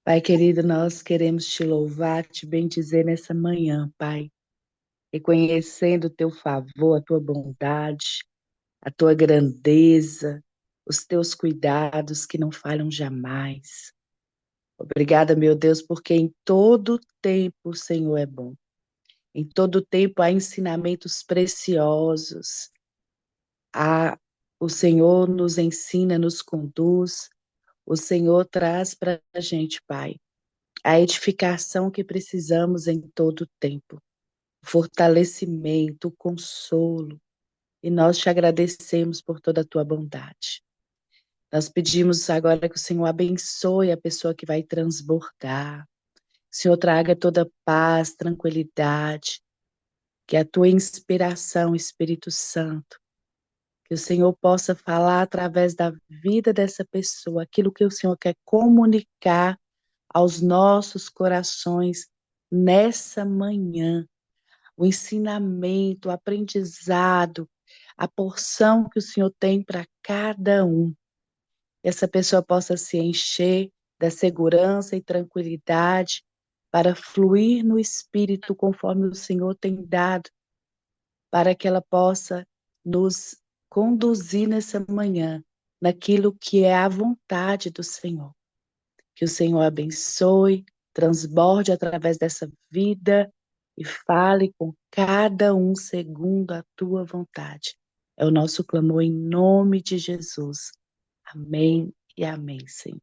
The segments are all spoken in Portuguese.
Pai querido, nós queremos te louvar, te bendizer nessa manhã, Pai, reconhecendo o teu favor, a tua bondade, a tua grandeza, os teus cuidados que não falham jamais. Obrigada, meu Deus, porque em todo tempo o Senhor é bom. Em todo tempo há ensinamentos preciosos. O Senhor nos ensina, nos conduz. O Senhor traz para a gente, Pai, a edificação que precisamos em todo o tempo, o fortalecimento, o consolo, e nós te agradecemos por toda a tua bondade. Nós pedimos agora que o Senhor abençoe a pessoa que vai transbordar, que o Senhor traga toda paz, tranquilidade, que a tua inspiração, Espírito Santo, que o Senhor possa falar através da vida dessa pessoa, aquilo que o Senhor quer comunicar aos nossos corações nessa manhã, o ensinamento, o aprendizado, a porção que o Senhor tem para cada um. Essa pessoa possa se encher da segurança e tranquilidade para fluir no Espírito conforme o Senhor tem dado, para que ela possa nos conduzir nessa manhã naquilo que é a vontade do Senhor. Que o Senhor abençoe, transborde através dessa vida e fale com cada um segundo a tua vontade. É o nosso clamor em nome de Jesus. Amém e amém, Senhor.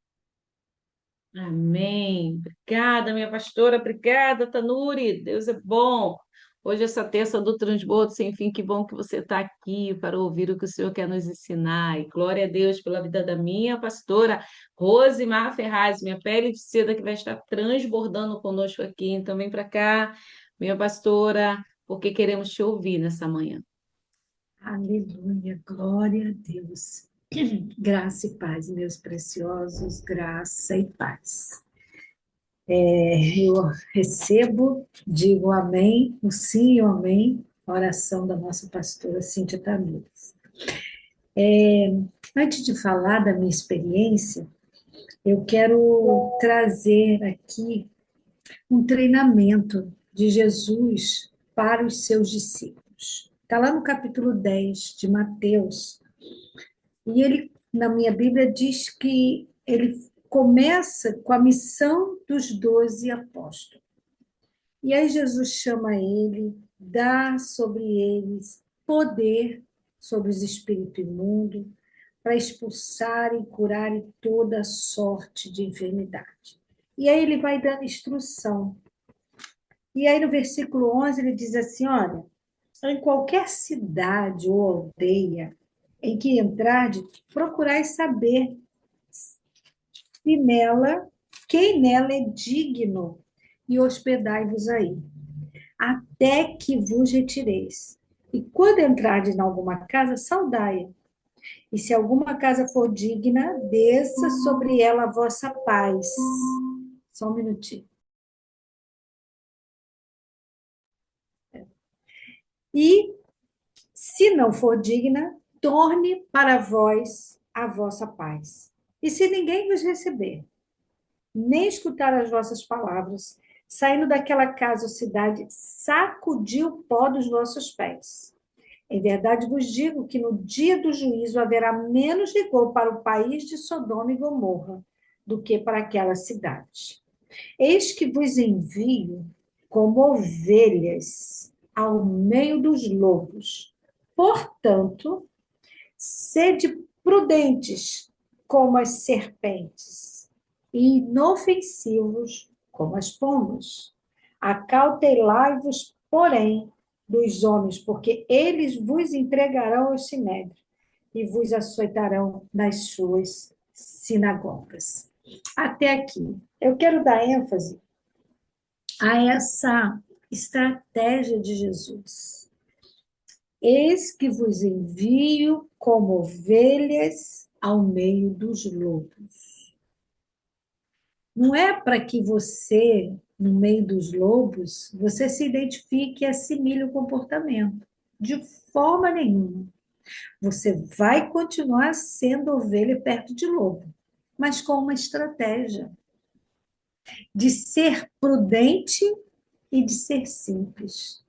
Amém. Obrigada, minha pastora. Obrigada, Tanuri. Deus é bom. Hoje, essa terça do Transbordo Sem Fim, que bom que você está aqui para ouvir o que o Senhor quer nos ensinar. E glória a Deus pela vida da minha pastora, Rosimar Ferraz, minha pele de seda, que vai estar transbordando conosco aqui. Então, vem para cá, minha pastora, porque queremos te ouvir nessa manhã. Aleluia, glória a Deus. Graça e paz, meus preciosos, graça e paz. Eu recebo, digo amém, o sim e o amém, a oração da nossa pastora Cíntia Tamires. Antes de falar da minha experiência, eu quero trazer aqui um treinamento de Jesus para os seus discípulos. Está lá no capítulo 10 de Mateus. E ele, na minha Bíblia, diz que ele começa com a missão dos 12 apóstolos. E aí Jesus chama ele, dá sobre eles poder sobre os espíritos imundos, para expulsarem e curarem toda sorte de enfermidade. E aí ele vai dando instrução. E aí no versículo 11 ele diz assim, olha, em qualquer cidade ou aldeia em que entrardes, procurai saber se nela, quem nela é digno, e hospedai-vos aí, até que vos retireis. E quando entrardes em alguma casa, saudai-a. E se alguma casa for digna, desça sobre ela a vossa paz. Só um minutinho. E se não for digna, torne para vós a vossa paz. E se ninguém vos receber, nem escutar as vossas palavras, saindo daquela casa ou cidade, sacudir o pó dos vossos pés. Em verdade vos digo que no dia do juízo haverá menos rigor para o país de Sodoma e Gomorra do que para aquela cidade. Eis que vos envio como ovelhas ao meio dos lobos. Portanto, sede prudentes como as serpentes e inofensivos como as pombas. Acautelai-vos, porém, dos homens, porque eles vos entregarão aos sinédrios e vos açoitarão nas suas sinagogas. Até aqui. Eu quero dar ênfase a essa estratégia de Jesus. Eis que vos envio como ovelhas ao meio dos lobos. Não é para que você, no meio dos lobos, você se identifique e assimile o comportamento. De forma nenhuma. Você vai continuar sendo ovelha perto de lobo, mas com uma estratégia. de ser prudente e de ser simples.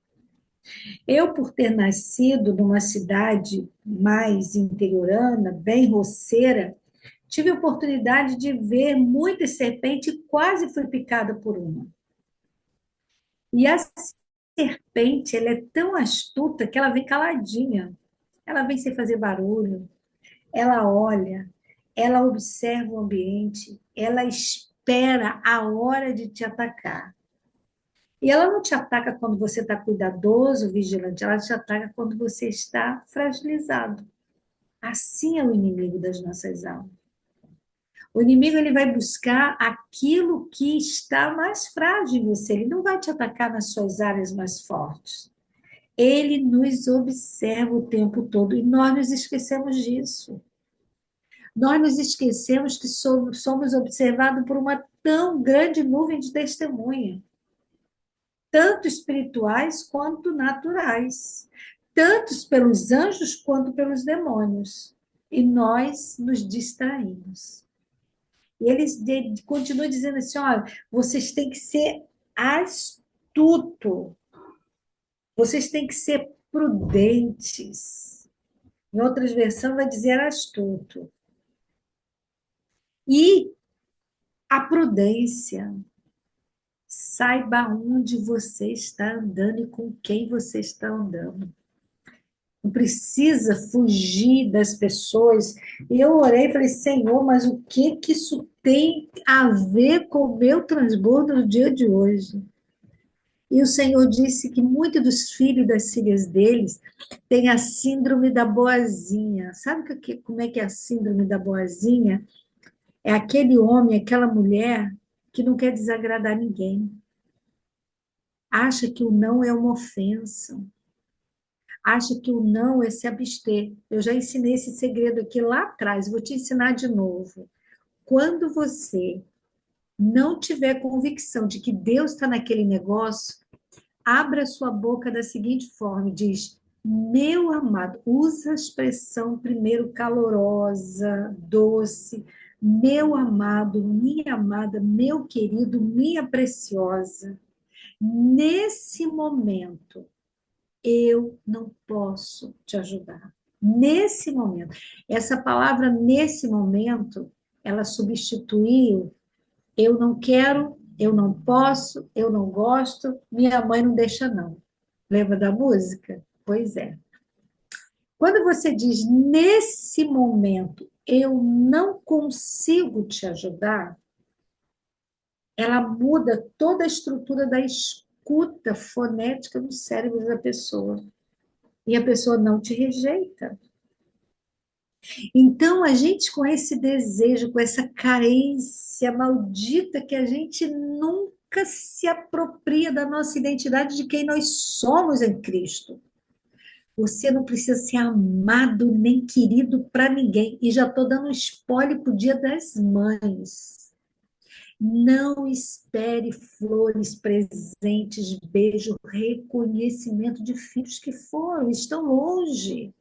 Eu, por ter nascido numa cidade mais interiorana, bem roceira, tive a oportunidade de ver muitas serpentes e quase fui picada por uma. E a serpente, ela é tão astuta que ela vem caladinha. Ela vem sem fazer barulho, ela olha, ela observa o ambiente, ela espera a hora de te atacar. E ela não te ataca quando você está cuidadoso, vigilante, ela te ataca quando você está fragilizado. Assim é o inimigo das nossas almas. O inimigo ele vai buscar aquilo que está mais frágil em você, ele não vai te atacar nas suas áreas mais fortes. Ele nos observa o tempo todo e nós nos esquecemos disso. Nós nos esquecemos que somos observados por uma tão grande nuvem de testemunha, tanto espirituais quanto naturais, tanto pelos anjos quanto pelos demônios. E nós nos distraímos. E eles continuam dizendo assim: olha, vocês têm que ser astuto, vocês têm que ser prudentes. Em outras versões vai dizer astuto. E a prudência, saiba onde você está andando e com quem você está andando. Não precisa fugir das pessoas. E eu orei e falei: Senhor, mas o que que isso tem a ver com o meu transbordo no dia de hoje? E o Senhor disse que muitos dos filhos e das filhas deles têm a síndrome da boazinha. Sabe como é que é a síndrome da boazinha? É aquele homem, aquela mulher que não quer desagradar ninguém. Acha que o não é uma ofensa. Acha que o não é se abster. Eu já ensinei esse segredo aqui lá atrás, vou te ensinar de novo. Quando você não tiver convicção de que Deus está naquele negócio, abra sua boca da seguinte forma e diz: meu amado, usa a expressão primeiro calorosa, doce, meu amado, minha amada, meu querido, minha preciosa. Nesse momento, eu não posso te ajudar. Nesse momento. Essa palavra, nesse momento, ela substituiu eu não quero, eu não posso, eu não gosto, minha mãe não deixa não. Lembra da música? Pois é. Quando você diz nesse momento eu não consigo te ajudar, ela muda toda a estrutura da escuta fonética no cérebro da pessoa. E a pessoa não te rejeita. Então, a gente com esse desejo, com essa carência maldita que a gente nunca se apropria da nossa identidade de quem nós somos em Cristo. Você não precisa ser amado nem querido para ninguém. E já estou dando um spoiler para o Dia das Mães. Não espere flores, presentes, beijo, reconhecimento de filhos que foram, estão longe.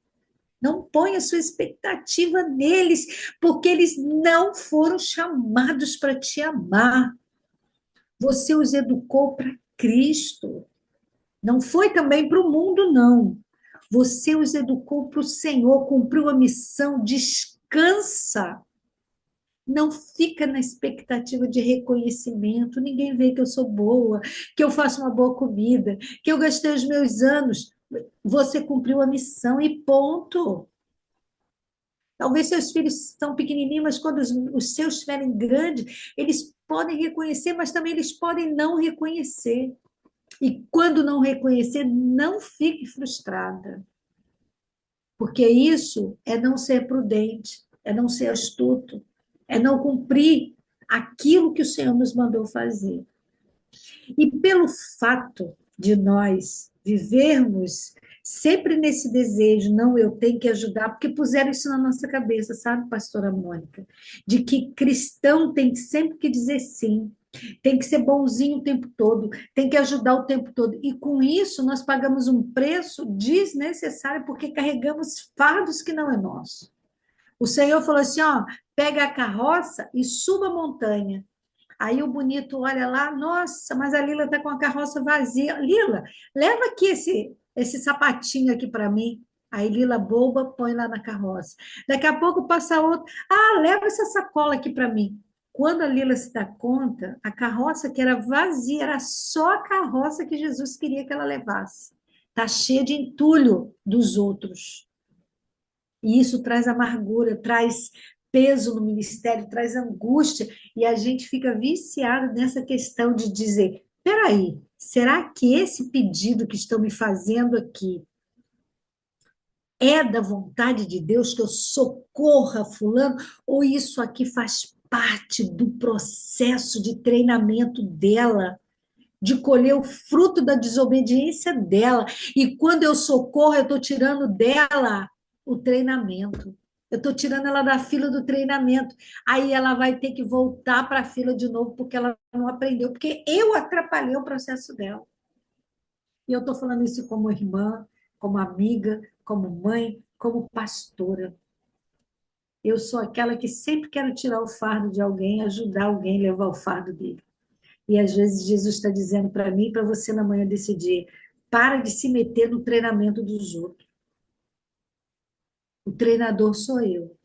Não ponha sua expectativa neles, porque eles não foram chamados para te amar. Você os educou para Cristo. Não foi também para o mundo, não. Você os educou para o Senhor, cumpriu a missão, descansa. Não fica na expectativa de reconhecimento. Ninguém vê que eu sou boa, que eu faço uma boa comida, que eu gastei os meus anos. Você cumpriu a missão e ponto. Talvez seus filhos estão pequenininhos, mas quando os seus estiverem grandes, eles podem reconhecer, mas também eles podem não reconhecer. E quando não reconhecer, não fique frustrada. Porque isso é não ser prudente, é não ser astuto, é não cumprir aquilo que o Senhor nos mandou fazer. E pelo fato de nós vivermos sempre nesse desejo, não, eu tenho que ajudar, porque puseram isso na nossa cabeça, sabe, pastora Mônica? De que cristão tem sempre que dizer sim, tem que ser bonzinho o tempo todo, tem que ajudar o tempo todo. E com isso nós pagamos um preço desnecessário, porque carregamos fardos que não é nosso. O Senhor falou assim, ó, pega a carroça e suba a montanha. Aí o bonito olha lá, nossa, mas a Lila está com a carroça vazia. Lila, leva aqui esse sapatinho aqui para mim. Aí Lila boba põe lá na carroça. Daqui a pouco passa outro. Ah, leva essa sacola aqui para mim. Quando a Lila se dá conta, a carroça que era vazia, era só a carroça que Jesus queria que ela levasse. Está cheia de entulho dos outros. E isso traz amargura, traz peso no ministério, traz angústia, e a gente fica viciado nessa questão de dizer: peraí, será que esse pedido que estão me fazendo aqui é da vontade de Deus que eu socorra fulano, ou isso aqui faz parte do processo de treinamento dela, de colher o fruto da desobediência dela. E quando eu socorro, eu estou tirando dela o treinamento. Eu estou tirando ela da fila do treinamento. Aí ela vai ter que voltar para a fila de novo, porque ela não aprendeu, porque eu atrapalhei o processo dela. E eu estou falando isso como irmã, como amiga, como mãe, como pastora. Eu sou aquela que sempre quero tirar o fardo de alguém, ajudar alguém a levar o fardo dele. E às vezes Jesus está dizendo para mim e para você na manhã decidir: para de se meter no treinamento dos outros. O treinador sou eu.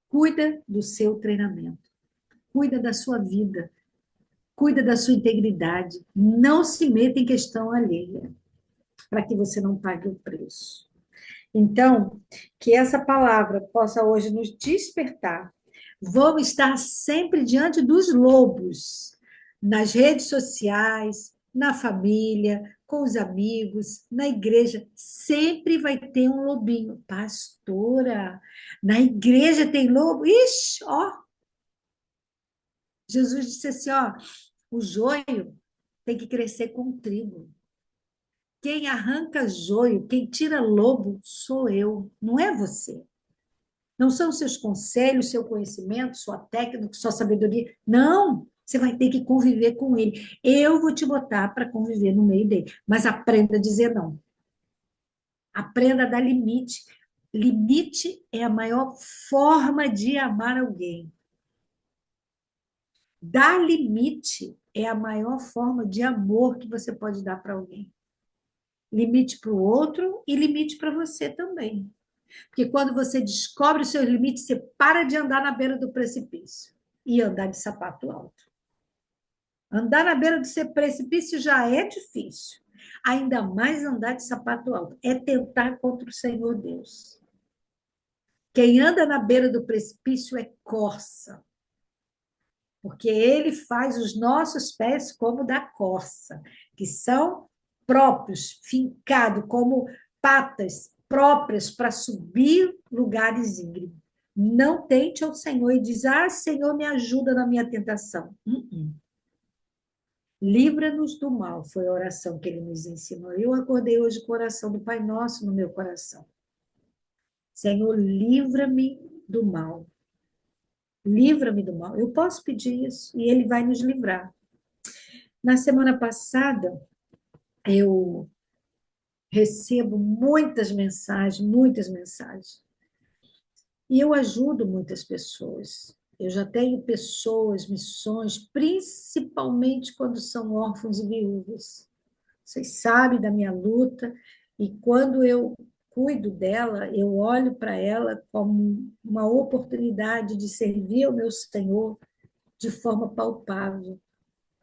Cuida do seu treinamento. Cuida da sua vida. Cuida da sua integridade. Não se meta em questão alheia, para que você não pague o preço. Então, que essa palavra possa hoje nos despertar. Vamos estar sempre diante dos lobos, nas redes sociais, na família, com os amigos, na igreja. Sempre vai ter um lobinho. Pastora, na igreja tem lobo? Ixi, ó. Jesus disse assim, ó, o joio tem que crescer com o trigo. Quem arranca joio, quem tira lobo, sou eu, não é você. Não são seus conselhos, seu conhecimento, sua técnica, sua sabedoria. Não, você vai ter que conviver com ele. Eu vou te botar para conviver no meio dele, mas aprenda a dizer não. Aprenda a dar limite. Limite é a maior forma de amar alguém. Dar limite é a maior forma de amor que você pode dar para alguém. Limite para o outro e limite para você também. Porque quando você descobre os seus limites, você para de andar na beira do precipício e andar de sapato alto. Andar na beira do precipício já é difícil. Ainda mais andar de sapato alto. É tentar contra o Senhor Deus. Quem anda na beira do precipício é corça. Porque ele faz os nossos pés como da corça, que são próprios, fincados, como patas próprias para subir lugares íngremes. Não tente ao Senhor e diz: ah, Senhor, me ajuda na minha tentação. Livra-nos do mal, foi a oração que ele nos ensinou. Eu acordei hoje com a oração do Pai Nosso no meu coração. Senhor, livra-me do mal. Livra-me do mal. Eu posso pedir isso e ele vai nos livrar. Na semana passada, eu recebo muitas mensagens, muitas mensagens. E eu ajudo muitas pessoas. Eu já tenho pessoas, missões, principalmente quando são órfãos e viúvas. Vocês sabem da minha luta, e quando eu cuido dela, eu olho para ela como uma oportunidade de servir ao meu Senhor de forma palpável.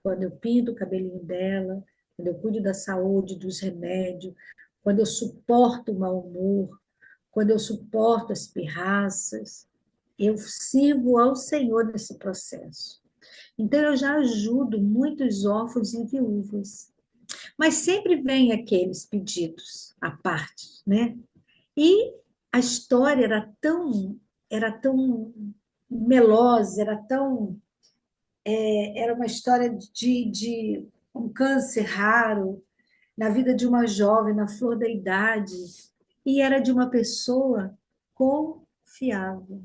Quando eu pinto o cabelinho dela, quando eu cuido da saúde, dos remédios, quando eu suporto o mau humor, quando eu suporto as pirraças, eu sirvo ao Senhor nesse processo. Então, eu já ajudo muitos órfãos e viúvas. Mas sempre vem aqueles pedidos à parte, né? E a história era tão melosa, era uma história de um câncer raro na vida de uma jovem, na flor da idade, e era de uma pessoa confiável.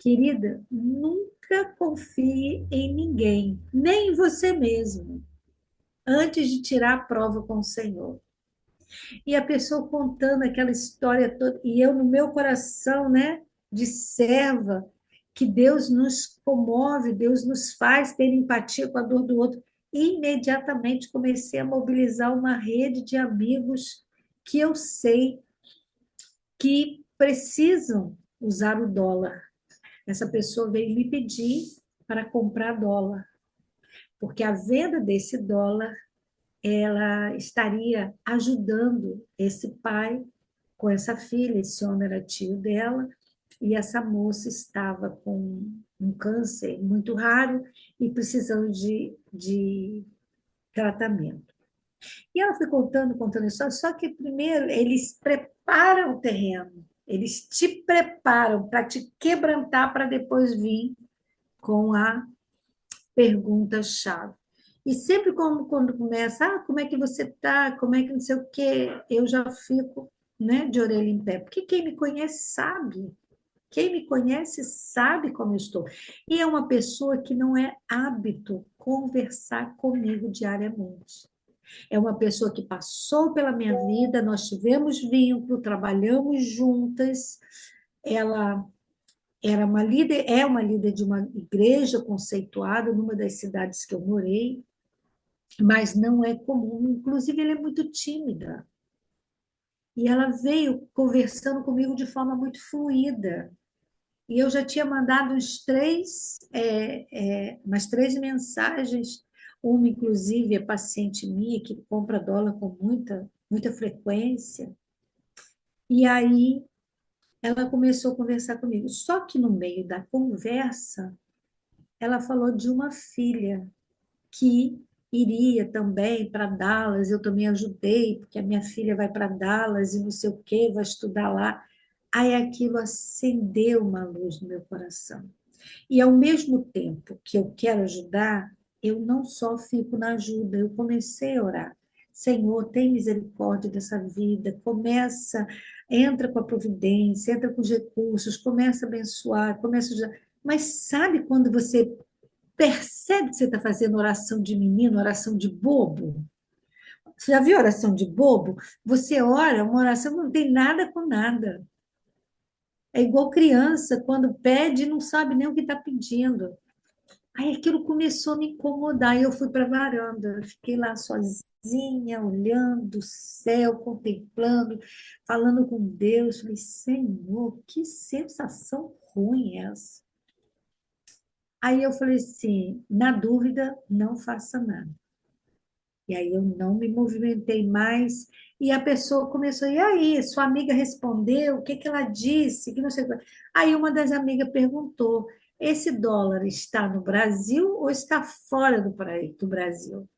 Querida, nunca confie em ninguém, nem em você mesmo, antes de tirar a prova com o Senhor. E a pessoa contando aquela história toda, e eu no meu coração, né, de serva, que Deus nos comove, Deus nos faz ter empatia com a dor do outro. Imediatamente comecei a mobilizar uma rede de amigos que eu sei que precisam usar o dólar. Essa pessoa veio me pedir para comprar dólar, porque a venda desse dólar ela estaria ajudando esse pai com essa filha. Esse homem era tio dela, e essa moça estava com um câncer muito raro e precisando de tratamento. E ela foi contando a história, só que primeiro eles preparam o terreno, eles te preparam para te quebrantar, para depois vir com a pergunta-chave. E sempre quando começa, como é que você está, como é que não sei o quê, eu já fico, né, de orelha em pé, porque quem me conhece sabe. Quem me conhece sabe como eu estou. E é uma pessoa que não é hábito conversar comigo diariamente. É uma pessoa que passou pela minha vida, nós tivemos vínculo, trabalhamos juntas. Ela era uma líder, é uma líder de uma igreja conceituada numa das cidades que eu morei, mas não é comum. Inclusive, ela é muito tímida. E ela veio conversando comigo de forma muito fluida. E eu já tinha mandado umas três mensagens. Uma, inclusive, é paciente minha que compra dólar com muita frequência. E aí ela começou a conversar comigo. Só que no meio da conversa, ela falou de uma filha que iria também para Dallas. Eu também ajudei, porque a minha filha vai para Dallas e não sei o quê, vai estudar lá. Aí aquilo acendeu uma luz no meu coração. E ao mesmo tempo que eu quero ajudar, eu não só fico na ajuda, eu comecei a orar. Senhor, tem misericórdia dessa vida, entra com a providência, entra com os recursos, começa a abençoar, começa a ajudar. Mas sabe quando você percebe que você está fazendo oração de menino, oração de bobo? Você já viu oração de bobo? Você ora, uma oração que não tem nada com nada. É igual criança, quando pede, não sabe nem o que está pedindo. Aí aquilo começou a me incomodar, e eu fui para a varanda, fiquei lá sozinha, olhando o céu, contemplando, falando com Deus. Falei, Senhor, que sensação ruim é essa? Aí eu falei assim, na dúvida, não faça nada. E aí eu não me movimentei mais, e a pessoa começou, e aí, sua amiga respondeu, o que que ela disse? Que não sei o quê. Aí uma das amigas perguntou, esse dólar está no Brasil ou está fora do Brasil?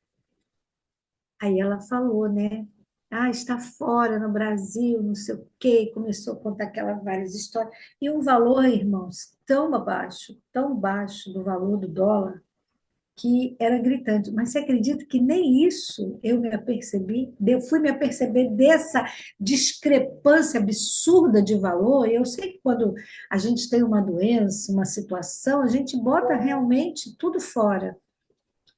Aí ela falou, né? Ah, está fora no Brasil, não sei o quê, começou a contar aquelas várias histórias. E um valor, irmãos, tão baixo do valor do dólar, que era gritante. Mas você acredita que nem isso eu me apercebi? Eu fui me aperceber dessa discrepância absurda de valor. Eu sei que quando a gente tem uma doença, uma situação, a gente bota realmente tudo fora.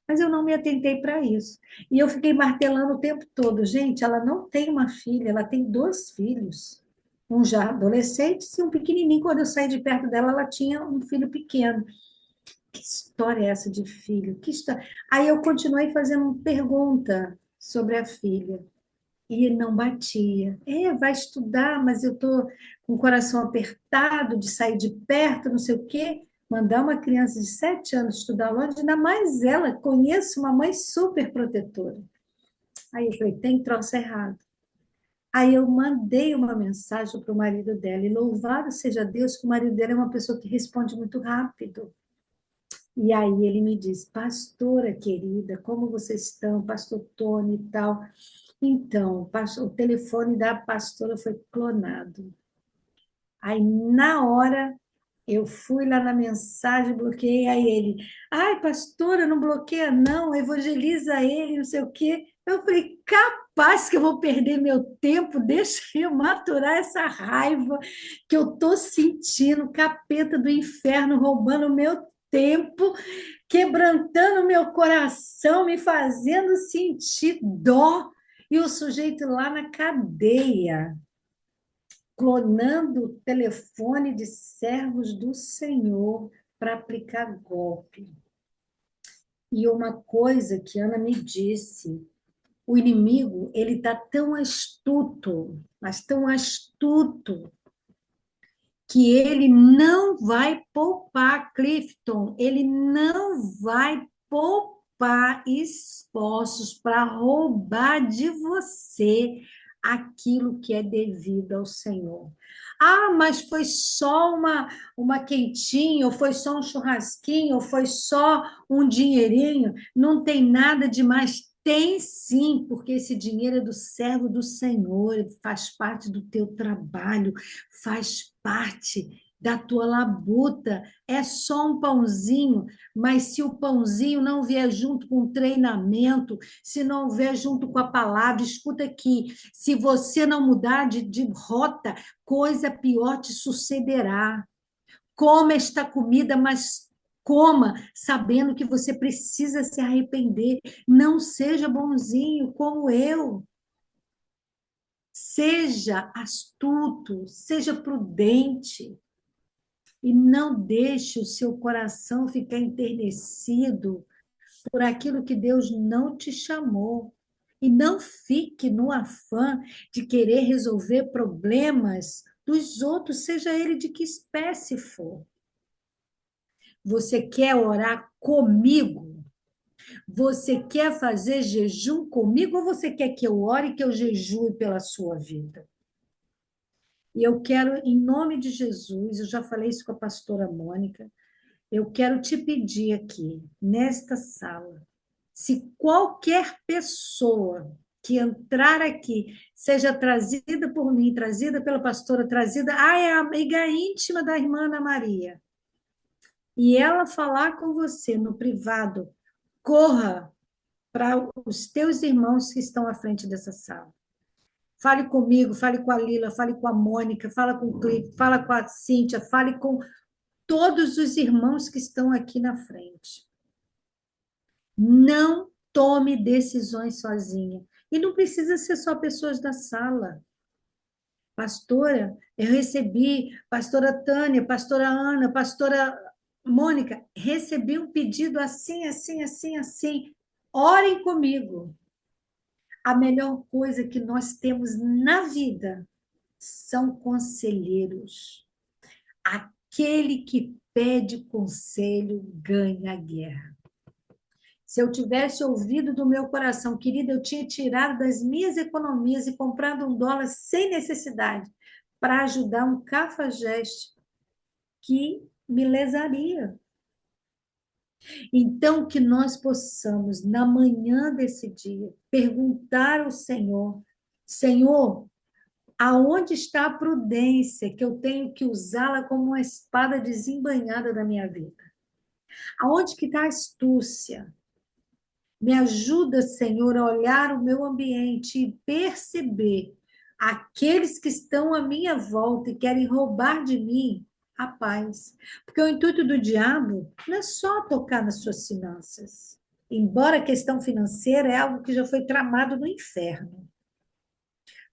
Mas eu não me atentei para isso. E eu fiquei martelando o tempo todo. Gente, ela não tem uma filha, ela tem dois filhos. Um já adolescente e um pequenininho. Quando eu saí de perto dela, ela tinha um filho pequeno. Que história é essa de filho? Que história? Aí eu continuei fazendo uma pergunta sobre a filha e não batia. Vai estudar, mas eu estou com o coração apertado de sair de perto, não sei o quê. Mandar uma criança de 7 anos estudar longe, ainda mais ela, conheço uma mãe super protetora. Aí eu falei, tem troço errado. Aí eu mandei uma mensagem para o marido dela, e louvado seja Deus que o marido dela é uma pessoa que responde muito rápido. E aí ele me diz, pastora querida, como vocês estão? Pastor Tony e tal. Então, o telefone da pastora foi clonado. Aí, na hora, eu fui lá na mensagem, bloqueei, aí ele, ai, pastora, não bloqueia não, evangeliza ele, não sei o quê. Eu falei, capaz que eu vou perder meu tempo, deixa eu maturar essa raiva que eu estou sentindo, capeta do inferno roubando o meu tempo, quebrantando meu coração, me fazendo sentir dó, e o sujeito lá na cadeia. clonando o telefone de servos do Senhor para aplicar golpe. E uma coisa que Ana me disse, o inimigo, ele está tão astuto, mas tão astuto, que ele não vai poupar, Clifton, ele não vai poupar esforços para roubar de você aquilo que é devido ao Senhor. Ah, mas foi só uma quentinha, ou foi só um churrasquinho, ou foi só um dinheirinho. Não tem nada demais. Tem sim, porque esse dinheiro é do servo do Senhor, ele faz parte do teu trabalho, faz parte da tua labuta. É só um pãozinho, mas se o pãozinho não vier junto com o treinamento, se não vier junto com a palavra, escuta aqui, se você não mudar de rota, coisa pior te sucederá. Coma esta comida, mas coma sabendo que você precisa se arrepender. Não seja bonzinho como eu. Seja astuto, seja prudente e não deixe o seu coração ficar enternecido por aquilo que Deus não te chamou. E não fique no afã de querer resolver problemas dos outros, seja ele de que espécie for. Você quer orar comigo? Você quer fazer jejum comigo ou você quer que eu ore e que eu jejue pela sua vida? E eu quero, em nome de Jesus, eu já falei isso com a pastora Mônica, eu quero te pedir aqui, nesta sala, se qualquer pessoa que entrar aqui, seja trazida por mim, trazida pela pastora, trazida, é a amiga íntima da irmã Ana Maria, e ela falar com você no privado, corra para os teus irmãos que estão à frente dessa sala. Fale comigo, fale com a Lila, fale com a Mônica, fala com o Clipe, fala com a Cíntia, fale com todos os irmãos que estão aqui na frente. Não tome decisões sozinha. E não precisa ser só pessoas da sala. Pastora, eu recebi, pastora Tânia, pastora Ana, pastora Mônica, recebi um pedido assim, assim, assim, assim. Orem comigo. A melhor coisa que nós temos na vida são conselheiros. Aquele que pede conselho ganha a guerra. Se eu tivesse ouvido do meu coração, querida, eu tinha tirado das minhas economias e comprado $1 sem necessidade para ajudar um cafajeste que me lesaria. Então, que nós possamos, na manhã desse dia, perguntar ao Senhor, Senhor, aonde está a prudência que eu tenho que usá-la como uma espada desembainhada da minha vida? Aonde que está a astúcia? Me ajuda, Senhor, a olhar o meu ambiente e perceber aqueles que estão à minha volta e querem roubar de mim a paz. Porque o intuito do diabo não é só tocar nas suas finanças. Embora a questão financeira é algo que já foi tramado no inferno.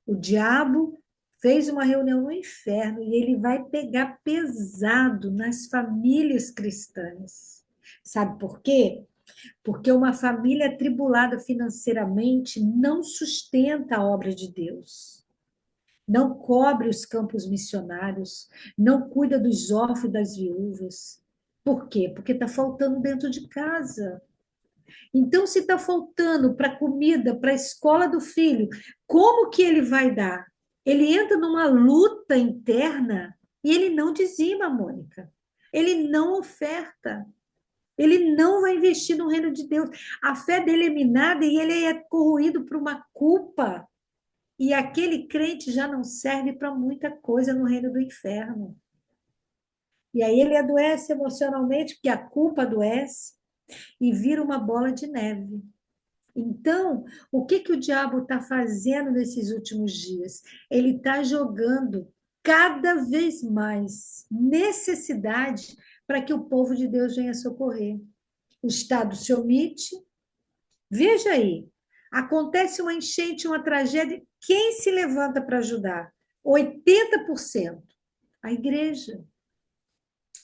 O diabo fez uma reunião no inferno e ele vai pegar pesado nas famílias cristãs. Sabe por quê? Porque uma família atribulada financeiramente não sustenta a obra de Deus. Não cobre os campos missionários, não cuida dos órfãos e das viúvas. Por quê? Porque está faltando dentro de casa. Então, se está faltando para comida, para a escola do filho, como que ele vai dar? Ele entra numa luta interna e ele não dizima, Mônica. Ele não oferta. Ele não vai investir no reino de Deus. A fé dele é minada e ele é corroído por uma culpa. E aquele crente já não serve para muita coisa no reino do inferno. E aí ele adoece emocionalmente, porque a culpa adoece e vira uma bola de neve. Então, o que o diabo está fazendo nesses últimos dias? Ele está jogando cada vez mais necessidade para que o povo de Deus venha socorrer. O Estado se omite. Veja aí, acontece uma enchente, uma tragédia, quem se levanta para ajudar? 80%. A igreja.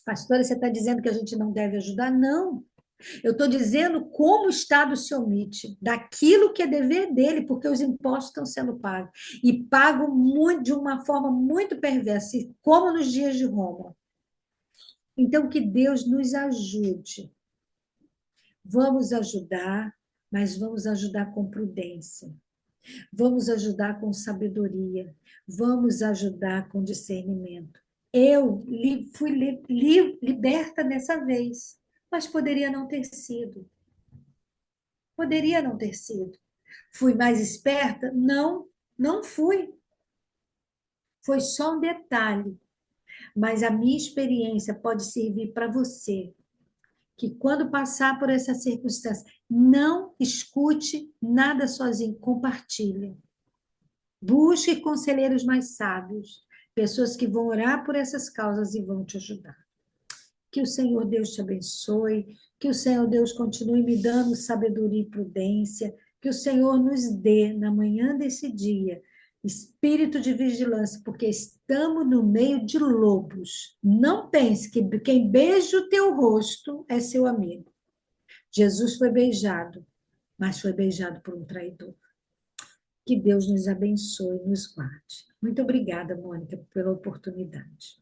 Pastora, você está dizendo que a gente não deve ajudar? Não. Eu estou dizendo como o Estado se omite daquilo que é dever dele, porque os impostos estão sendo pagos. E pagam muito, de uma forma muito perversa, como nos dias de Roma. Então, que Deus nos ajude. Vamos ajudar, mas vamos ajudar com prudência. Vamos ajudar com sabedoria. Vamos ajudar com discernimento. Eu fui liberta dessa vez, mas poderia não ter sido. Poderia não ter sido. Fui mais esperta? Não, não fui. Foi só um detalhe. Mas a minha experiência pode servir para você, que quando passar por essa circunstância, não escute nada sozinho, compartilhe. Busque conselheiros mais sábios, pessoas que vão orar por essas causas e vão te ajudar. Que o Senhor Deus te abençoe, que o Senhor Deus continue me dando sabedoria e prudência, que o Senhor nos dê, na manhã desse dia, espírito de vigilância, porque estamos no meio de lobos. Não pense que quem beija o teu rosto é seu amigo. Jesus foi beijado, mas foi beijado por um traidor. Que Deus nos abençoe e nos guarde. Muito obrigada, Mônica, pela oportunidade.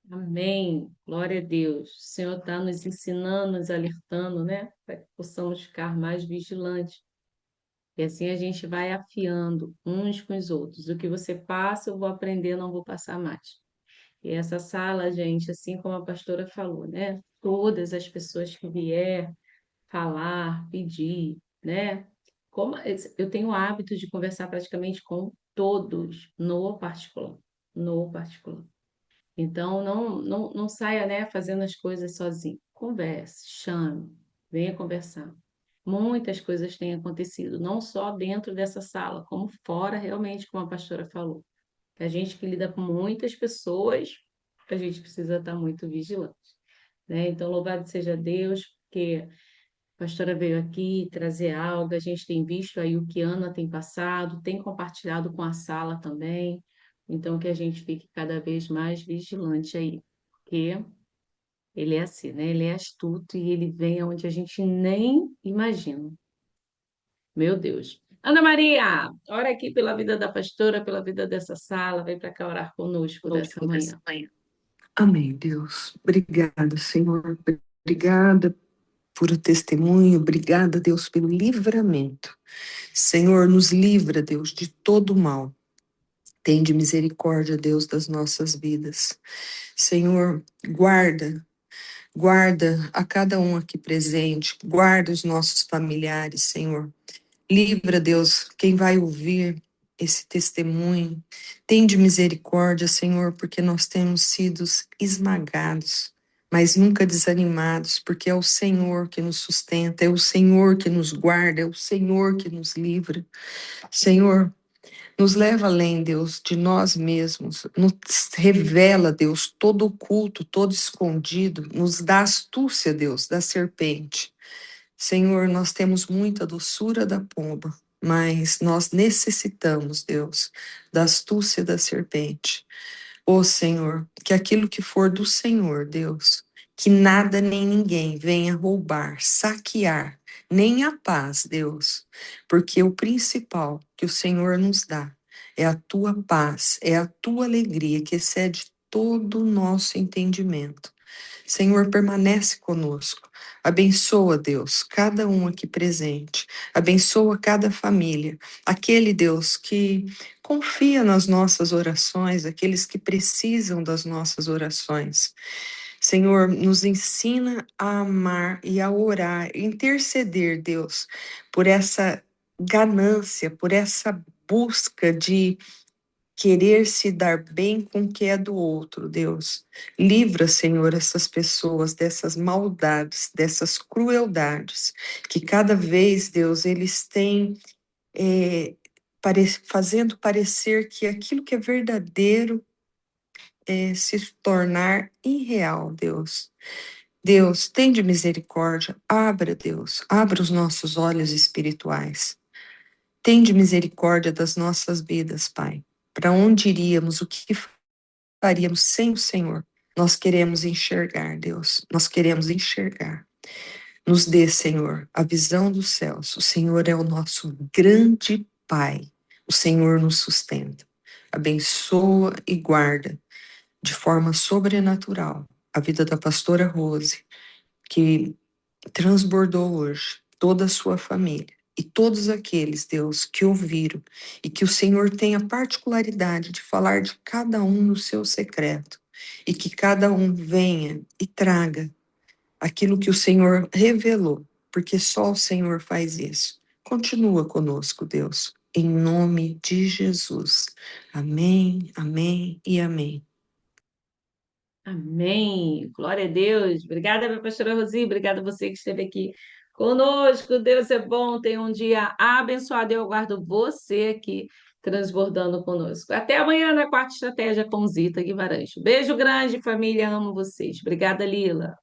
Amém. Glória a Deus. O Senhor está nos ensinando, nos alertando, né? Para que possamos ficar mais vigilantes. E assim a gente vai afiando uns com os outros. O que você passa, eu vou aprender, não vou passar mais. E essa sala, gente, assim como a pastora falou, né? Todas as pessoas que vier falar, pedir, né? Como eu tenho o hábito de conversar praticamente com todos no particular, no particular. Então, não saia, né, fazendo as coisas sozinho. Converse, chame, venha conversar. Muitas coisas têm acontecido, não só dentro dessa sala, como fora, realmente, como a pastora falou. A gente que lida com muitas pessoas, a gente precisa estar muito vigilante, né? Então, louvado seja Deus, porque a pastora veio aqui trazer algo, a gente tem visto aí o que a Ana tem passado, tem compartilhado com a sala também. Então, que a gente fique cada vez mais vigilante aí, porque ele é assim, né? Ele é astuto e ele vem aonde a gente nem imagina. Meu Deus. Ana Maria, ora aqui pela vida da pastora, pela vida dessa sala, vem para cá orar conosco dessa manhã. Amém, Deus. Obrigada, Senhor. Obrigada por o testemunho. Obrigada, Deus, pelo livramento. Senhor, nos livra, Deus, de todo mal. Tende misericórdia, Deus, das nossas vidas. Senhor, guarda a cada um aqui presente, guarda os nossos familiares, Senhor. Livra, Deus, quem vai ouvir esse testemunho. Tende misericórdia, Senhor, porque nós temos sido esmagados, mas nunca desanimados, porque é o Senhor que nos sustenta, é o Senhor que nos guarda, é o Senhor que nos livra. Senhor, nos leva além, Deus, de nós mesmos. Nos revela, Deus, todo oculto, todo escondido. Nos dá astúcia, Deus, da serpente. Senhor, nós temos muita doçura da pomba, mas nós necessitamos, Deus, da astúcia da serpente. Ó Senhor, que aquilo que for do Senhor, Deus, que nada nem ninguém venha roubar, saquear, nem a paz, Deus, porque o principal que o Senhor nos dá é a tua paz, é a tua alegria que excede todo o nosso entendimento. Senhor, permanece conosco. Abençoa, Deus, cada um aqui presente. Abençoa cada família. Aquele, Deus, que confia nas nossas orações, aqueles que precisam das nossas orações. Senhor, nos ensina a amar e a orar, interceder, Deus, por essa ganância, por essa busca de querer se dar bem com o que é do outro, Deus. Livra, Senhor, essas pessoas dessas maldades, dessas crueldades, que cada vez, Deus, eles têm fazendo parecer que aquilo que é verdadeiro se tornar irreal, Deus. Deus, tende misericórdia, abra, Deus, abra os nossos olhos espirituais. Tende misericórdia das nossas vidas, Pai. Para onde iríamos? O que faríamos sem o Senhor? Nós queremos enxergar, Deus. Nós queremos enxergar. Nos dê, Senhor, a visão dos céus. O Senhor é o nosso grande Pai. O Senhor nos sustenta. Abençoa e guarda de forma sobrenatural a vida da pastora Rose, que transbordou hoje toda a sua família e todos aqueles, Deus, que ouviram, e que o Senhor tenha particularidade de falar de cada um no seu secreto, e que cada um venha e traga aquilo que o Senhor revelou, porque só o Senhor faz isso. Continua conosco, Deus, em nome de Jesus. Amém, amém e amém. Amém. Glória a Deus. Obrigada, minha pastora Rosi. Obrigada a você que esteve aqui conosco. Deus é bom. Tenha um dia abençoado. Eu aguardo você aqui transbordando conosco. Até amanhã na quarta estratégia com Zita Guimarães. Beijo grande, família. Amo vocês. Obrigada, Lila.